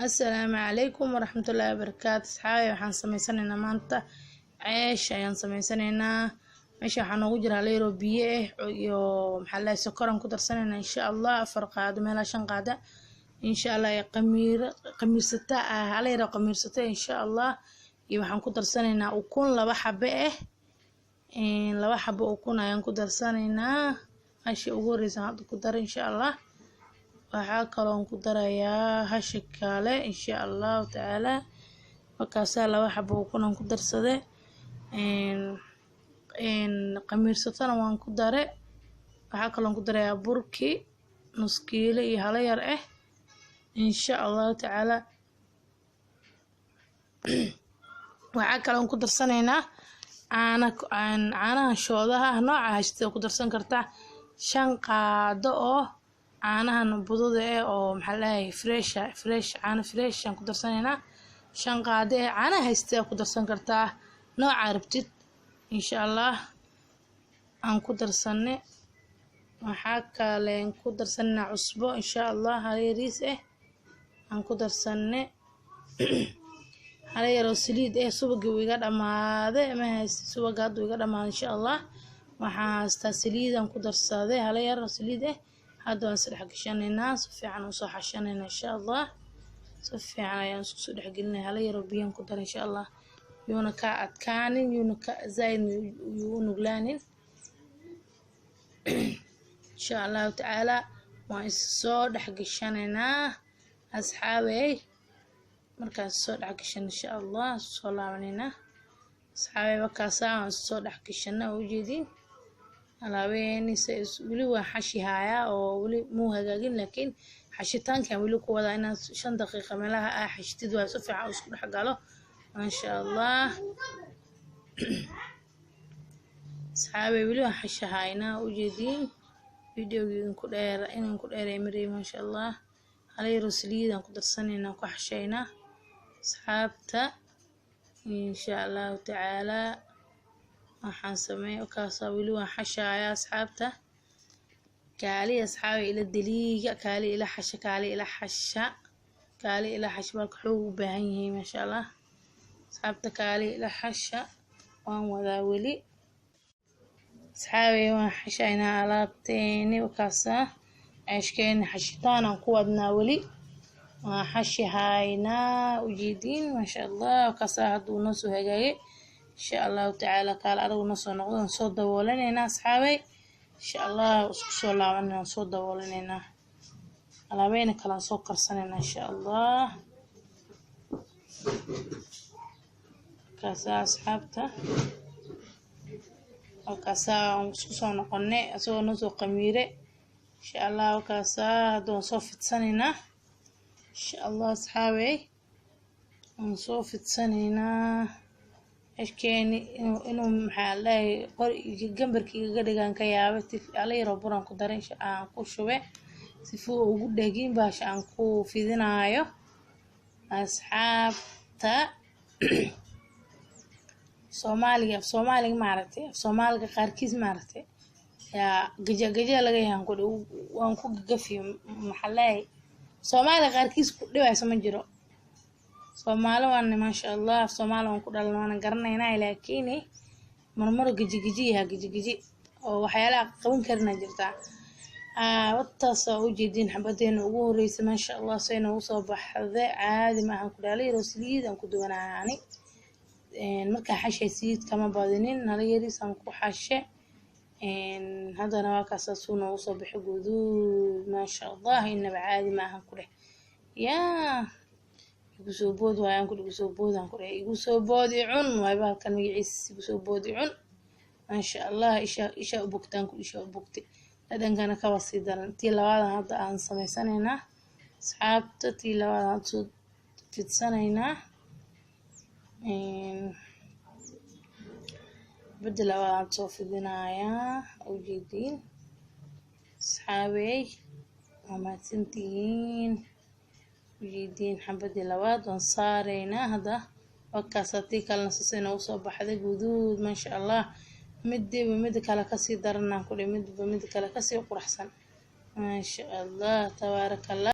السلام عليكم ورحمة الله وبركاته. صحابي waxaan sameysanaynaa maanta ceesh ayaan sameysanaynaa. meesha waxaan ugu jiraa leero biyo iyo maxaa la sokoran ku darsanaynaa insha Allah 4 qaado meela 5 qaada insha Allah ay qamiirsata leero qamiirsata insha Allah iyo waxaan ku darsanaynaa ukun 2 xabbe laba xabbo ukun ayaan ku darsanaynaa. ashi ugu horeysa hadda ku dar insha Allah waxaa kaloo ku darayaa hashi kale insha Allah taala markaas laba xabbo ukun ku darsaday qamiirsatana waan ku daray. waxaa kaloo ku darayaa burki nus kiilo iyo hal yar insha Allah taala. waxaa kaloo ku darsanaynaa caanaha shoodaha nooca hashtada ku darsan kartaa 5 qaado oo caanahan budada oo maxaa la fresh caana fresh aan ku darsanaynaa 5 qaado caanaha hashtada ku darsan kartaa nooca rabtid insha Allah aan ku darsanay. waxaa kale ku darsanaa cusbo insha Allah hareeriis aan ku darsanay hal yar oo saliid subag iga dhamaaday ma haysto subag aad iga dhamaaday insha Allah waxaan haystaa saliid aan ku darsaday hal yar oo saliid hadda waan saddex gashanaynaa si fiican u soo xashanaynaa insha Allah si fiican ayaan isku soo dhaxgelinay hal yar oo biyo ku dar insha Allah yuuna ka adkaanin yuuna ka zayn yuuna nuglaanin insha Allah taala waan soo dhaxgashanaynaa asxaabay markaan soo dhaxgashan insha Allah soo laabanayna asxaabay wakaasaan soo dhaxgashanaa u jeedin alaabeen wali waa xashi haya oo wali muu hagaagin laakiin xashitaankan wali ku wada inaan 5 daqiiqo meelaha xashtid waa si fiican isku dhaxgalo ma sha Allah. asxaabay wali waa xashahayna u jeedin videogan ku dheer inaan ku dheeray maray ma sha Allah hal yar oo saliid aan ku darsanayna ku xashayna asxaabta insha Allah taala. waxaan sameeyo kaasa wali waa xashaya asxaabta kaali asxaabay ila daliiga kaali ila xasha marka xuu u baahan yahay ma sha Allah asxaabta kaali ila xasha waan wada wali asxaabay waan xashayna alaabteeni kaasa ceeshkeen xashitaan aan ku wadnaa wali waa xashahayna u jeedin ma sha Allah kaasa haduu noo soo hagaagay insha Allah taala kaal aragna soo noqdaan soo daboolanayna asxaabay insha Allah isku soo laabanayna soo daboolanayna alaabeyna kala soo karsanayna insha Allah kaasa asxaabta kaasa isku soo noqonay asoo noo soo qamiire insha Allah kaasa hadoo soo fidsanayna insha Allah asxaabay aan soo fidsanayna ashkeeni inuu maxaa la qori gambarkiga dhigan ka yaabay alayro buran ku darin aan ku shubay si fuu ugu dhagin baash aan ku fidinaayo asxaabta. Soomaaliga maaragtay Soomaaliga qaarkiis maaragtay yaa gaja laga yahan ku waan ku gafiyo maxaa la Soomaaliga qaarkiis ku dhibayso ma jiro Soomaali waan ma sha Allah Soomaali waan ku dhalan waan garanaynaa laakiin marmar gaji oo waxyaalaha qaban karna jirta wataas oo jeedin xabadeena ugu horeysa ma sha Allah sayna u soo baxday caadi ma aan ku dhalay rosliid aan ku duwanaani marka xashay siid kama badinin hal yariis aan ku xashe hadana waa kaas suuna u soo baxay guduud ma sha Allah inaba caadi ma aan ku leh yaa igu soo bood waayaan ku igu soo boodi cun way baalkan magaciis igu soo boodi cun ma sha Allah isha u bogtaan ku isha u bogti dhadhankana ka wasi daran tii labaad hadda aan sameysanaynaa asxaabta tii labaad aan soo fidsanaynaa بدل labaad soo fidinayaa u jeedin asxaabay ma tintiin جيدين حبدي لواد وانصارينا هذا وكاساتي كلنا سسينا وصو بحذا قدود ما شاء الله مدي بمدي كلا كسي درنا كل مدي بمدي كلا كسي وقرحسن ما شاء الله تبارك الله.